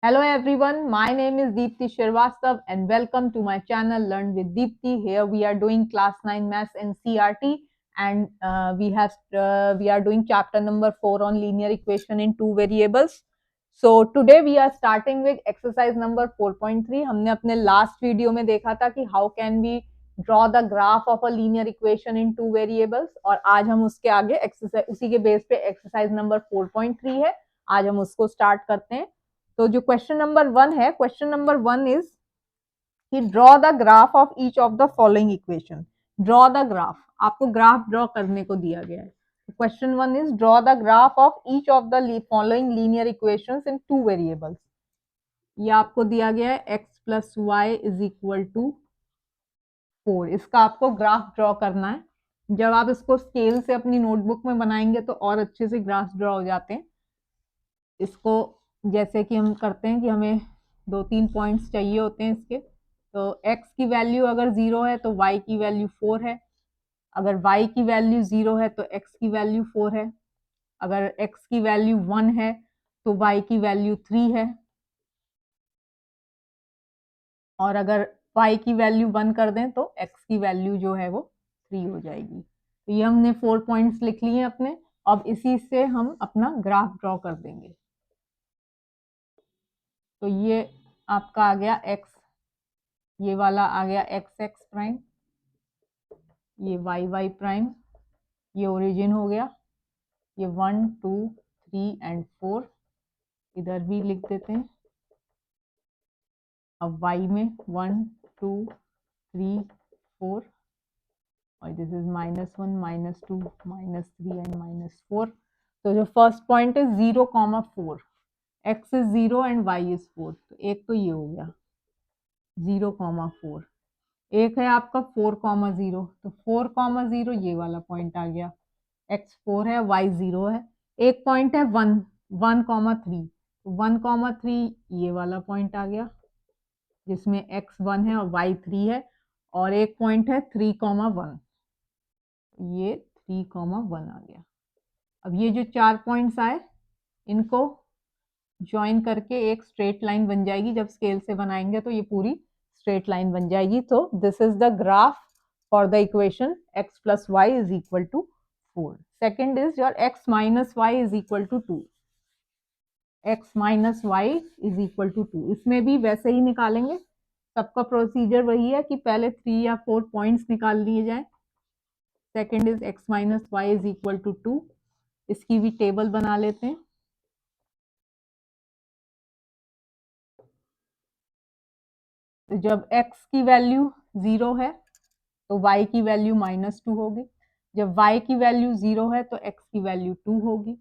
Hello everyone, my name is Deepti Shrivastava and welcome to my channel Learn with Deepti. Here we are doing class 9 maths and CRT and we are doing chapter number 4 on linear equation in two variables. So today we are starting with exercise number 4.3. हमने अपने last video में देखा था कि how can we draw the graph of a linear equation in two variables और आज हम उसके आगे exercise उसी के बेस पे exercise number 4.3 है. आज हम उसको start करते हैं. तो जो क्वेश्चन नंबर 1 है, क्वेश्चन नंबर 1 इज कि draw the graph of each of the following equation. Draw the graph, आपको ग्राफ ड्रॉ करने को दिया गया है. Question 1 is draw the graph of each of the following linear equations in two variables. ये आपको दिया गया है x plus Y is equal to 4. इसका आपको ग्राफ ड्रॉ करना है. जब आप इसको स्केल से अपनी नोटबुक में बनाएंगे तो और अच्छे से ग्राफ ड्रॉ हो जाते हैं. इसको जैसे कि हम करते हैं कि हमें 2-3 पॉइंट्स चाहिए होते हैं इसके. तो x की वैल्यू अगर 0 है तो y की वैल्यू 4 है. अगर y की वैल्यू 0 है तो x की वैल्यू 4 है. अगर x की वैल्यू 1 है तो y की वैल्यू 3 है. और अगर y की वैल्यू 1 कर दें तो x की वैल्यू जो है वो 3 हो जाएगी. तो ये हमने 4 पॉइंट्स लिख लिए हैं अपने. अब इसी से हम अपना ग्राफ ड्रॉ कर देंगे. तो ये आपका आ गया x, ये वाला आ गया एक्स एक्स प्राइम, ये वाई वाई प्राइम, ये ओरिजिन हो गया. ये 1 2 3 एंड 4 इधर भी लिख देते हैं. अब y में 1 2 3 4 और दिस इज -1 -2 -3 एंड -4. तो जो फर्स्ट पॉइंट है 0,4, x is 0 and y is 4. तो एक तो ये हो गया 0,4. एक है आपका 4,0, तो 4,0 ये वाला पॉइंट आ गया. x 4 है, y 0 है. एक पॉइंट है 1 1,3, 1,3 ये वाला पॉइंट आ गया जिसमें x 1 है और y 3 है. और एक पॉइंट है 3,1, ये 3,1 आ गया. अब ये जो 4 पॉइंट्स आए इनको ज्वाइन करके एक स्ट्रेट लाइन बन जाएगी. जब स्केल से बनाएंगे तो ये पूरी स्ट्रेट लाइन बन जाएगी. तो this is the graph for the equation x plus Y is equal to 4. Second is your x minus Y is equal to 2. x minus Y is equal to 2. इसमें भी वैसे ही निकालेंगे. सबका प्रोसीजर वही है कि पहले 3 या 4 पॉइंट्स निकाल लिए जाए. Second is x minus Y is equal to 2. इसकी भी टेबल बना लेते हैं. तो जब x की वैल्यू 0 है तो y की वैल्यू -2 होगी. जब y की वैल्यू 0 है तो x की वैल्यू 2 होगी.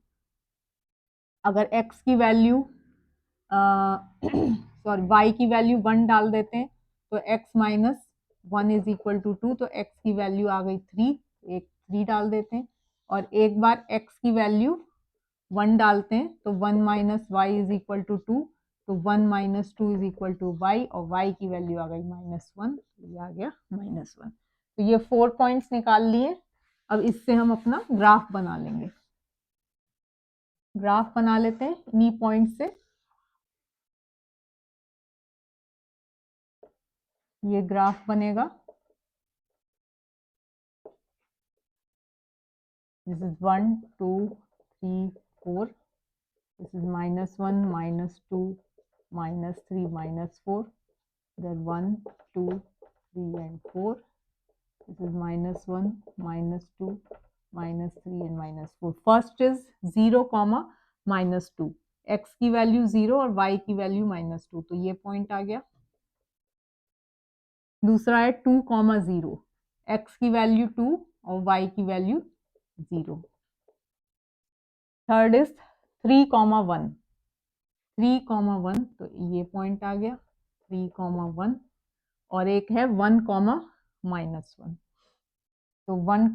अगर x की वैल्यू सॉरी y की वैल्यू 1 डाल देते हैं तो x minus 1 is equal to 2. तो x की वैल्यू आ गई 3, एक 3 डाल देते हैं. और एक बार x की वैल्यू 1 डालते हैं तो 1 minus Y is equal to 2. तो 1 माइनस 2 इज इक्वल टू वाई और y की वैल्यू आ गई -1. ये आ गया -1. तो ये 4 पॉइंट्स निकाल लिए. अब इससे हम अपना ग्राफ बना लेंगे. ग्राफ बना लेते हैं इन्हीं पॉइंट से. ये ग्राफ बनेगा. This is 1 2 3 4. This is -1 -2 -3 -4. then 1 2 3 and 4. This is -1 -2 -3 and -4. First is 0, -2. x की वैल्यू 0 और y की वैल्यू -2. तो ये पॉइंट आ गया. दूसरा है 2, 0. x की वैल्यू 2 और y की वैल्यू 0. Third is 3, 1. 3, 1. तो ये पॉइंट आ गया 3, 1. और एक है 1, -1. तो 1,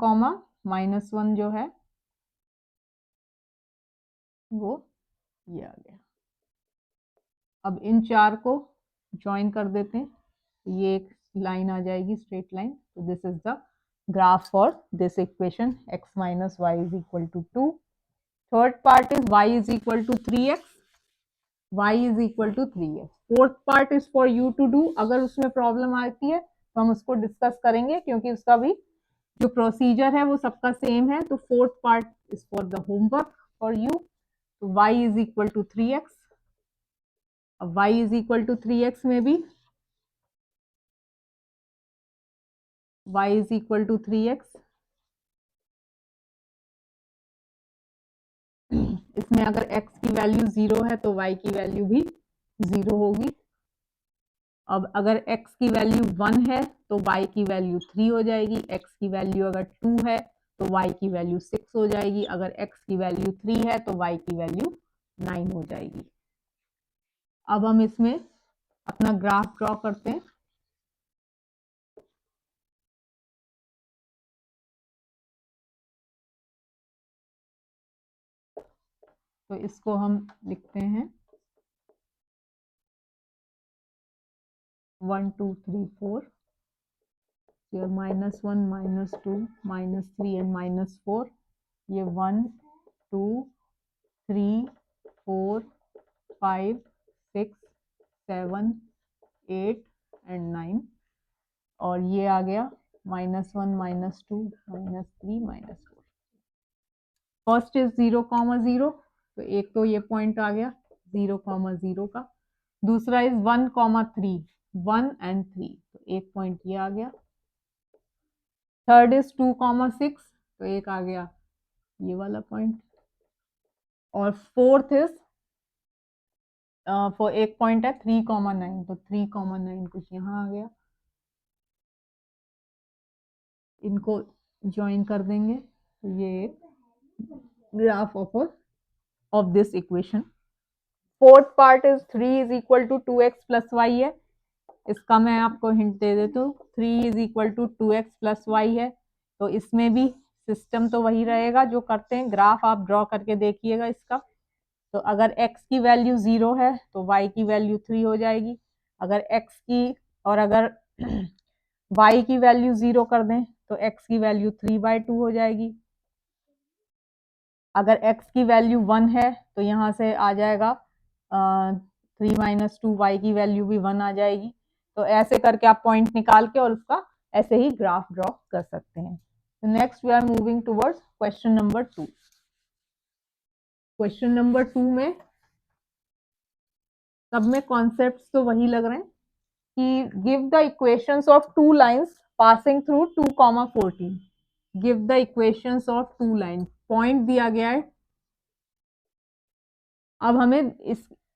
-1 जो है वो ये आ गया. अब इन 4 को ज्वाइन कर देते हैं. ये एक लाइन आ जाएगी, स्ट्रेट लाइन. तो this is the graph for this equation x minus Y is equal to 2. Third part is y is equal to 3x. y is equal to 3x। Fourth part is for you to do. अगर उसमें problem आती है तो हम उसको discuss करेंगे, क्योंकि उसका भी जो प्रोसीजर है वो सबका सेम है। तो fourth part is for the homework for you. तो y is equal to 3x। अब y is equal to 3x में भी y is equal to 3x, इसमें अगर x की वैल्यू 0 है तो y की वैल्यू भी 0 होगी। अब अगर x की वैल्यू 1 है तो y की वैल्यू 3 हो जाएगी। x की वैल्यू अगर 2 है तो y की वैल्यू 6 हो जाएगी। अगर x की वैल्यू 3 है तो y की वैल्यू 9 हो जाएगी। अब हम इसमें अपना ग्राफ ड्रॉ करते हैं। तो इसको हम लिखते हैं 1 2 3 4, ये -1 -2 -3 एंड -4, ये 1 2 3 4 5 6 7 8 एंड 9, और ये आ गया -1 -2 -3 -4। फर्स्ट इज 0, 0, तो एक तो ये पॉइंट आ गया 0, 0 का। दूसरा इज 1, 3, 1 एंड 3, तो एक पॉइंट ये आ गया। थर्ड इज 2, 6, तो एक आ गया ये वाला पॉइंट। और फोर्थ इज फॉर एक पॉइंट है 3, 9, तो 3, 9 कुछ यहाँ आ गया। इनको ज्वाइन कर देंगे तो ये graph of this equation. Fourth part is 3 is equal to 2x plus Y है। इसका मैं आपको हिंट दे देती हूँ। 3 is equal to 2x plus Y है, तो इसमें भी सिस्टम तो वही रहेगा जो करते हैं। ग्राफ आप ड्रॉ करके देखिएगा इसका। तो अगर x की वैल्यू 0 है तो y की वैल्यू 3 हो जाएगी। अगर x की और अगर y की वैल्यू 0 कर दें तो x की वैल्यू 3/2 हो जाएगी। अगर x की वैल्यू 1 है तो यहाँ से आ जाएगा 3 - 2, y की वैल्यू भी 1 आ जाएगी। तो ऐसे करके आप पॉइंट निकाल के और उसका ऐसे ही ग्राफ ड्रॉ कर सकते हैं। तो next we are moving towards question number 2। Question number 2 में सब में कॉन्सेप्ट्स तो वही लग रहे हैं कि give the equations of two lines passing through 2, 14। Give the equations of two line. Point दिया गया है। अब हमें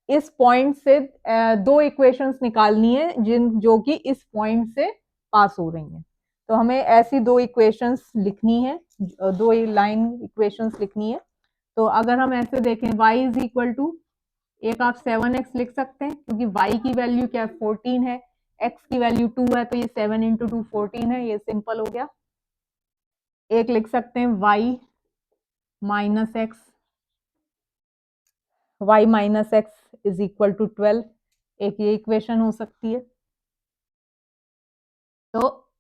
इस पॉइंट से दो इक्वेशंस निकालनी है जो कि इस पॉइंट से पास हो रही हैं। तो हमें ऐसी दो इक्वेशंस लिखनी है, दो लाइन इक्वेशंस लिखनी है। तो अगर हम ऐसे देखें y इज इक्वल टू, एक आप 7x लिख सकते हैं क्योंकि y की वैल्यू क्या है 14 है, x की वैल्यू 2 है, तो ये 7 × 2 14 है, ये सिंपल हो गया। एक लिख सकते हैं y minus X, y minus X is equal to 12, एक ये इक्वेशन हो सकती है। तो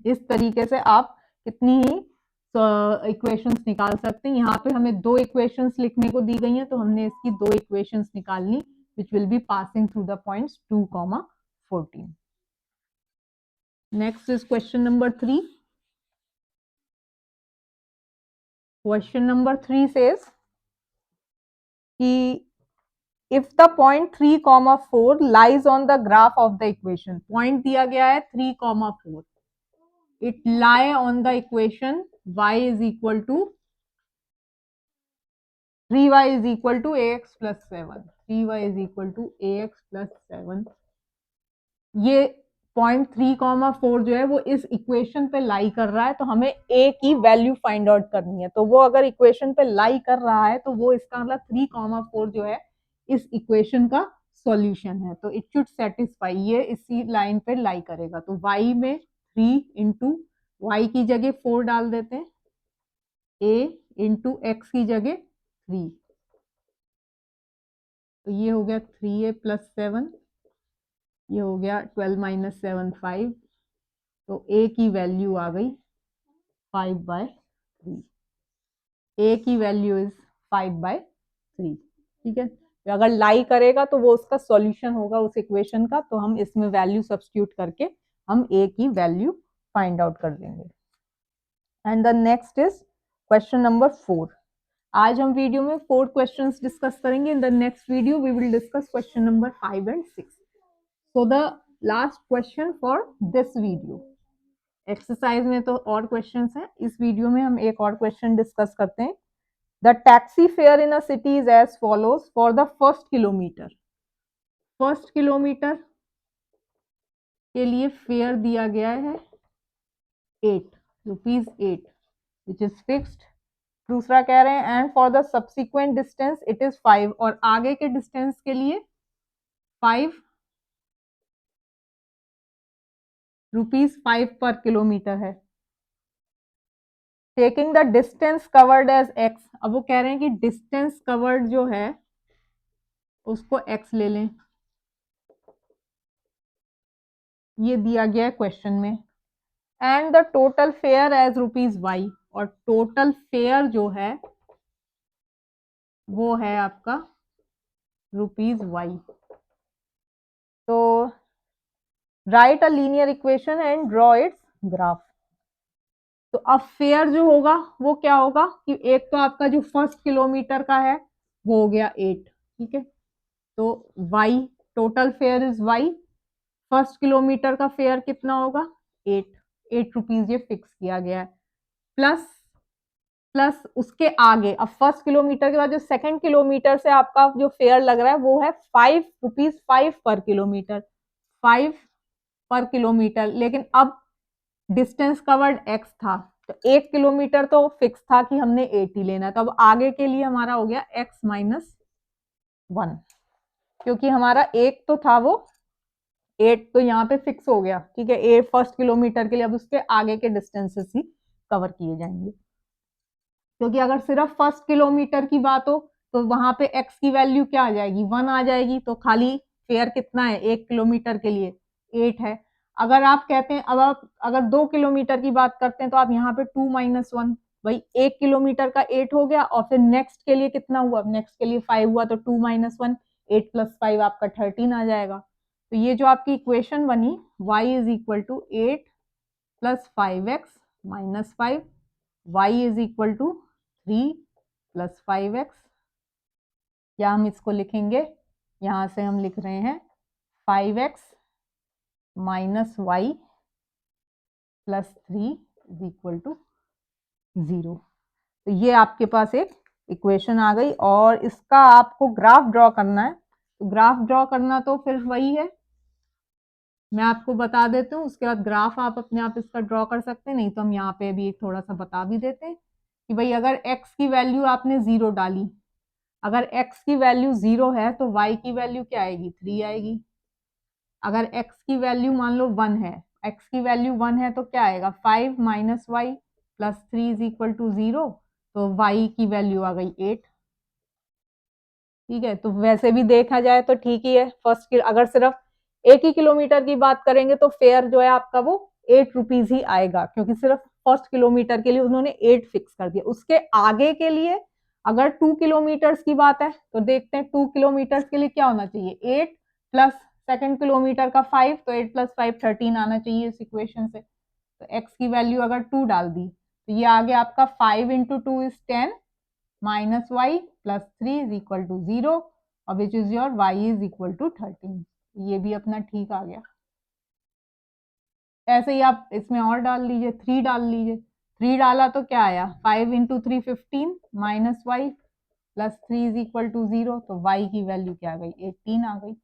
इस तरीके से आप कितनी ही इक्वेशंस निकाल सकते हैं। यहाँ पे हमें दो इक्वेशंस लिखने को दी गई हैं, तो हमने इसकी दो इक्वेशंस निकालनी, which will be passing through the points 2, 14। Next is question number 3। Question number 3 says कि if the point 3, 4 lies on the graph of the equation, point दिया गया है 3, 4, it lie on the equation y is equal to 3y is equal to ax plus 7, 3y is equal to ax plus 7। ये point 3, 4 जो है वो इस equation पे लाई कर रहा है, तो हमें a की वैल्यू फाइंड आउट करनी है। तो वो अगर इक्वेशन पे लाई कर रहा है तो वो इसका मतलब 3, 4 जो है इस इक्वेशन का सॉल्यूशन है। तो इट शुड सेटिस्फाई, ये इसी लाइन पे लाई करेगा। तो y में 3 इंटू वाई की जगह 4 डाल देते हैं, a इंटू एक्स की जगह 3, तो ये हो गया 3a प्लस 7, ये हो गया 12 - 7 5, तो a की वैल्यू आ गई 5/3। a की वैल्यू इज 5/3। ठीक है, अगर लाई करेगा तो वो उसका सॉल्यूशन होगा उस इक्वेशन का, तो हम इसमें वैल्यू सब्स्टिट्यूट करके हम ए की वैल्यू फाइंड आउट कर देंगे। And the next is question number 4। आज हम वीडियो में 4 क्वेश्चंस डिस्कस करेंगे। In the next video we will discuss question number 5 and 6। So the last question for this video, exercise में तो और क्वेश्चंस हैं, इस वीडियो में हम एक और क्वेश्चन डिस्कस करते हैं। The taxi fare in a city is as follows for the first kilometre. First kilometre के लिए फेयर दिया गया है 8 रुपीज 8 विच इज फिक्स्ड। दूसरा कह रहे हैं and for the subsequent distance it is 5, और आगे के डिस्टेंस के लिए 5 रुपीज 5 पर किलोमीटर है। Taking the distance covered as x, अब वो कह रहे हैं कि डिस्टेंस कवर्ड जो है उसको x ले लें, ये दिया गया है क्वेश्चन में। And the total fare as rupees y, और टोटल फेयर जो है वो है आपका रुपीज y। तो write a linear equation and draw its graph. तो अब फेयर जो होगा वो क्या होगा कि एक तो आपका जो फर्स्ट किलोमीटर का है वो हो गया 8, ठीक है। तो y, total fair is y, first kilometre का फेयर कितना होगा 8 रुपीज, ये फिक्स किया गया है। प्लस प्लस उसके आगे, अब फर्स्ट किलोमीटर के बाद जो सेकंड किलोमीटर से आपका जो फेयर लग रहा है वो है 5 रुपीज 5 पर किलोमीटर, 5 पर किलोमीटर। लेकिन अब डिस्टेंस कवर्ड x था, तो 1 किलोमीटर तो फिक्स था कि हमने 8 ही लेना, तो अब आगे के लिए हमारा हो गया x माइनस 1, क्योंकि हमारा एक तो था वो 8 तो यहाँ पे फिक्स हो गया, ठीक है। 8 फर्स्ट किलोमीटर के लिए, अब उसके आगे के डिस्टेंसेस ही कवर किए जाएंगे, क्योंकि अगर सिर्फ फर्स्ट किलोमीटर की बात हो तो वहां पे x की वैल्यू क्या आ जाएगी 1 आ जाएगी, तो खाली फेयर कितना है 1 किलोमीटर के लिए 8 है। अगर आप कहते हैं, अब आप अगर 2 किलोमीटर की बात करते हैं तो आप यहाँ पे 2 माइनस 1, भाई 1 किलोमीटर का 8 हो गया, और फिर नेक्स्ट के लिए कितना हुआ, नेक्स्ट के लिए 5 हुआ, तो 2 माइनस 1, 8 प्लस 5 आपका 13 आ जाएगा। तो ये जो आपकी इक्वेशन बनी y इज इक्वल टू 8 प्लस 5x minus 5, y is equal to 3 plus 5x, या हम इसको लिखेंगे, यहां से हम लिख रहे हैं 5x minus Y plus 3 is equal to 0। तो ये आपके पास एक इक्वेशन आ गई, और इसका आपको ग्राफ ड्रॉ करना है। तो ग्राफ ड्रॉ करना तो फिर वही है, मैं आपको बता देती हूँ, उसके बाद ग्राफ आप अपने आप इसका ड्रॉ कर सकते हैं, नहीं तो हम यहाँ पे भी थोड़ा सा बता भी देते हैं कि भाई अगर x की वैल्यू आपने 0 डाली, अगर x की वैल्यू 0 है तो y की वैल्यू क्या आएगी 3 आएगी। अगर x की वैल्यू मान लो 1 है, x की वैल्यू 1 है तो क्या आएगा 5 minus Y plus 3 is equal to 0, तो y की वैल्यू आ गई 8, ठीक है। तो वैसे भी देखा जाए तो ठीक ही है, फर्स्ट की अगर सिर्फ 1 ही किलोमीटर की बात करेंगे तो फेयर जो है आपका वो 8 रुपीज ही आएगा, क्योंकि सिर्फ फर्स्ट किलोमीटर के लिए उन्होंने 8 फिक्स कर दिया। उसके आगे के लिए अगर 2 किलोमीटर की बात है तो देखते हैं 2 किलोमीटर के लिए क्या होना चाहिए 8 प्लस सेकेंड किलोमीटर का 5, तो 8 प्लस 5 13 आना चाहिए इस इक्वेशन से। तो x की वैल्यू अगर 2 डाल दी तो ये आ गया आपका 5 into 2 is 10 minus Y plus 3 is equal to 0, और which is your y is equal to 13। ये भी अपना ठीक आ गया। ऐसे ही आप इसमें और डाल लीजिए, 3 डाल लीजिए, 3 डाला तो क्या आया 5 into 3 15 minus Y plus 3 is equal to 0, तो y की वैल्यू क्या आ गई 18 आ गई।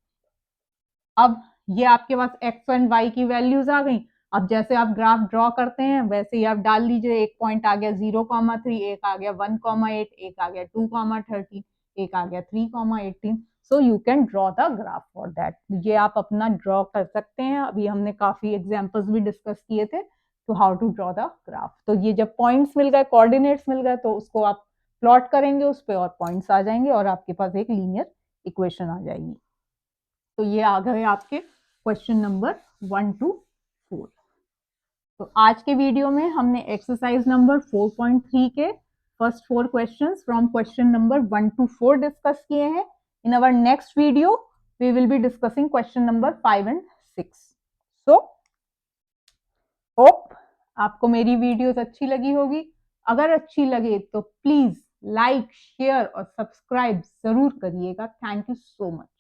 अब ये आपके पास x एंड y की वैल्यूज आ गई। अब जैसे आप ग्राफ ड्रॉ करते हैं वैसे ही आप डाल लीजिए, एक पॉइंट आ गया 0,3, एक आ गया 1,8, एक आ गया 2,13, एक आ गया 3,18। So you can draw the graph for that. ये आप अपना ड्रॉ कर सकते हैं। अभी हमने काफी एग्जांपल्स भी डिस्कस किए थे तो how to draw the graph. तो ये जब पॉइंट्स मिल गए, कोऑर्डिनेट्स मिल गए, तो उसको आप प्लॉट करेंगे उस पर, और पॉइंट्स आ जाएंगे और आपके पास एक लीनियर इक्वेशन आ जाएगी। तो ये आ गए आपके क्वेश्चन नंबर 1 to 4। तो आज के वीडियो में हमने एक्सरसाइज नंबर 4.3 के first 4 questions from question number 1 to 4 discuss किए हैं। In our next video, we will be discussing question number 5 and 6. So, hope आपको मेरी वीडियोस अच्छी लगी होगी. अगर अच्छी लगे तो प्लीज लाइक, शेयर और सब्सक्राइब जरूर करिएगा. Thank you so much.